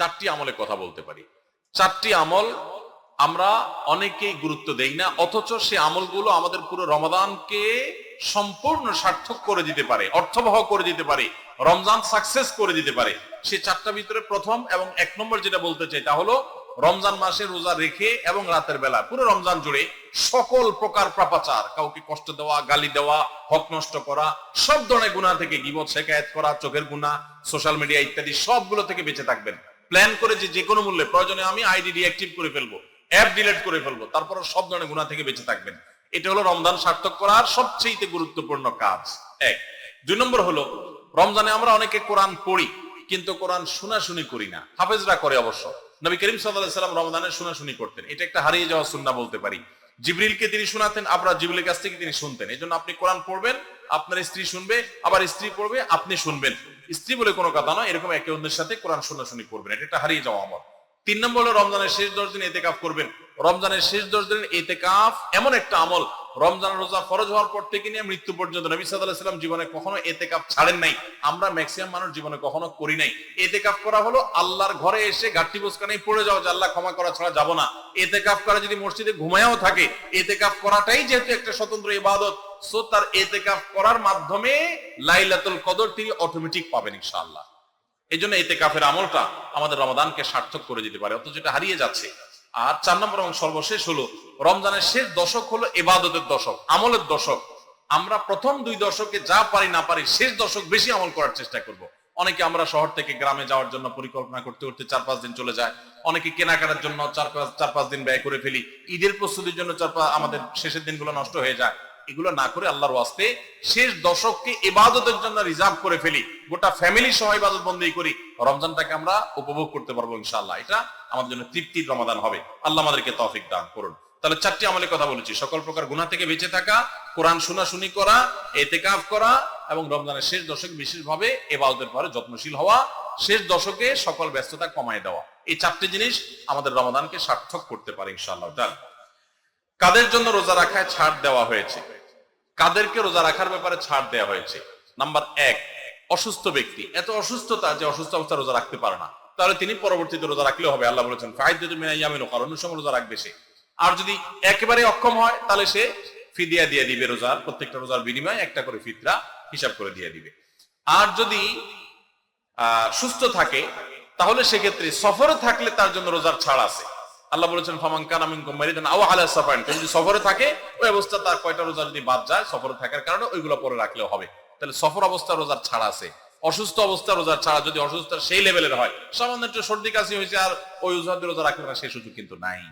চারটি আমলে কথা বলতে পারি। চারটি আমল আমরা অনেকেই গুরুত্ব দেই না, অথচ সে আমলগুলো আমাদের পুরো রমাদানকে সম্পূর্ণ সার্থক করে দিতে পারে, অর্থবহ করে দিতে পারে, রমজান সাকসেস করে দিতে পারে। সে চারটা ভিতরে প্রথম এবং 1 নম্বর যেটা বলতে চাই তা হলো রমজান মাসে রোজা রেখে এবং রাতের বেলা পুরো রমজান জুড়ে সকল প্রকার পাপাচার, কাউকে কষ্ট দেওয়া, গালি দেওয়া, হক নষ্ট করা, সব ধরনের গুনাহ থেকে, গীবত, শিকায়াত করা, চোখের গুনাহ, সোশ্যাল মিডিয়া ইত্যাদি সবগুলো থেকে বেঁচে থাকবেন। প্ল্যান করে যে কোনো মূল্যে প্রয়োজনে আমি আইডি ডিঅ্যাক্টিভ করে ফেলবো, অ্যাপ ডিলিট করে ফেলবো, তারপর সব ধরনের গুনাহ থেকে বেঁচে থাকবেন। এটা হলো রমজান সার্থক করার সবচেয়ে গুরুত্বপূর্ণ কাজ। 1। 2 নম্বর হলো রমজানে আমরা অনেকে কোরআন পড়ি কিন্তু কোরআন শোনাশুনি করি না। হাফেজরা করে অবশ্য। নবী করিম সাল্লাল্লাহু আলাইহি সাল্লাম রমজানে শোনাশুনি করতেন। এটা একটা হারিয়ে যাওয়া সুন্নাহ বলতে পারি। জিবরিলকে তিনি শোনাতেন, আবার জিবরিলের কাছ থেকে তিনি শুনতেন। এজন্য আপনি কোরআন পড়বেন, আপনার স্ত্রী শুনবে, আবার স্ত্রী পড়বে, আপনি শুনবেন। স্ত্রী বলে কোনো কথা নয়, এরকম একে অন্যের সাথে কোরআন শোনাশুনি করবেন। এটা একটা হারিয়ে যাওয়া আমল। 3 নম্বর হলো রমজানের শেষ 10 দিন ইতিকাফ করবেন। রমজানের শেষ 10 দিন ইতিকাফ এমন একটা আমল, রমজান রোজা ফরজ হওয়ার পর থেকে নিয়ে মৃত্যু পর্যন্ত নবী সাল্লাল্লাহু আলাইহি ওয়াসাল্লাম জীবনে কখনো ইতিকাফ ছাড়েন নাই। আমরা ম্যাক্সিমাম মানুষ জীবনে কখনো করি নাই। ইতিকাফ করা হলো আল্লাহর ঘরে এসে গাঁটটি বোসকানাই পড়ে যাও যে আল্লাহ ক্ষমা করা ছাড়া যাব না। ইতিকাফ করা যদি মসজিদে ঘুমায়াও থাকে, ইতিকাফ করাটাই যেহেতু একটা স্বতন্ত্র ইবাদত, সো তার ইতিকাফ করার মাধ্যমে লাইলাতুল কদর তিনি অটোমেটিক পাবেন ইনশাআল্লাহ। এই জন্য ইতিকাফের আমলটা আমাদের রমাদানকে সার্থক করে দিতে পারে, অথচ এটা হারিয়ে যাচ্ছে। আর 4 নম্বর এবং সর্বশেষ হলো রমজানের শেষ দশক হলো ইবাদতের দশক, আমলের দশক। আমরা প্রথম 2 দশকে যা পারি না পারি, শেষ দশক বেশি আমল করার চেষ্টা করব। অনেকে আমরা শহর থেকে গ্রামে যাওয়ার জন্য পরিকল্পনা করতে করতে 4-5 দিন চলে যায়। অনেকে কেনাকাটার জন্য 4-5 দিন ব্যয় করে ফেলি। ঈদের প্রস্তুতির জন্য আমাদের শেষের দিনগুলো নষ্ট হয়ে যায়। এগুলো না করে আল্লাহর ওয়াস্তে শেষ দশককে ইবাদতের জন্য রিজার্ভ করে ফেলি, গোটা ফ্যামিলি সহ ইবাদত বন্দেগী করি, রমজানটাকে আমরা উপভোগ করতে পারবো ইনশাআল্লাহ। এটা আমাদের জন্য তৃপ্তির রমাদান হবে। আল্লাহ আমাদেরকে তৌফিক দান করুন। তাহলে 4টি আমলের কথা বলেছি, সকল প্রকার গুনাহ থেকে বেঁচে থাকা, কোরআন শোনাশুনি করা, ইতিকাফ করা এবং রমজানের শেষ দশকে বিশেষভাবে ইবাদতের পরে যত্নশীল হওয়া, শেষ দশকে সকল ব্যস্ততা কমায় দেওয়া। এই 4টি জিনিস আমাদের রমাদানকে সার্থক করতে পারে ইনশাআল্লাহ। কাদের জন্য রোজা রাখায় ছাড় দেওয়া হয়েছে? কাদেরকে রোজা রাখার ব্যাপারে ছাড় দেওয়া হয়েছে? নাম্বার 1, অসুস্থ ব্যক্তি। এত অসুস্থতা যে অসুস্থ অবস্থা রোজা রাখতে পারে না, তাহলে তিনি পরবর্তীতে রোজা রাখলেও হবে। আল্লাহ বলেছেন ফাইদাতুম মিন আইয়ামিন উখরা, অন্য সময় রোজা রাখবে সে। আর যদি একেবারে অক্ষম হয় তাহলে সে ফিদিয়া দিয়ে দিবে, রোজার প্রত্যেকটা রোজার বিনিময়ে একটা করে ফিতরা হিসাব করে দিয়ে দিবে। আর যদি সুস্থ থাকে তাহলে সেক্ষেত্রে সফরে থাকলে তার জন্য রোজার ছাড় আছে। আল্লাহ বলেছেন ফামান কানা মিনকুম মারিদান আও আলা সাফারিন, যদি সফরে থাকে ওই অবস্থা তার কয়টা রোজা যদি বাদ যায় সফরে থাকার কারণে, ওইগুলো পরে রাখলেও হবে। তাহলে সফর অবস্থা রোজার ছাড় আছে। অসুস্থ অবস্থা রোজার ছাড়া, যদি অসুস্থতা সেই লেভেলের হয়, সামান্য একটু সর্দি কাশি হয়েছে আর ওই অজুহাতে রোজা রাখলে না, সেই সুযোগ কিন্তু নাই।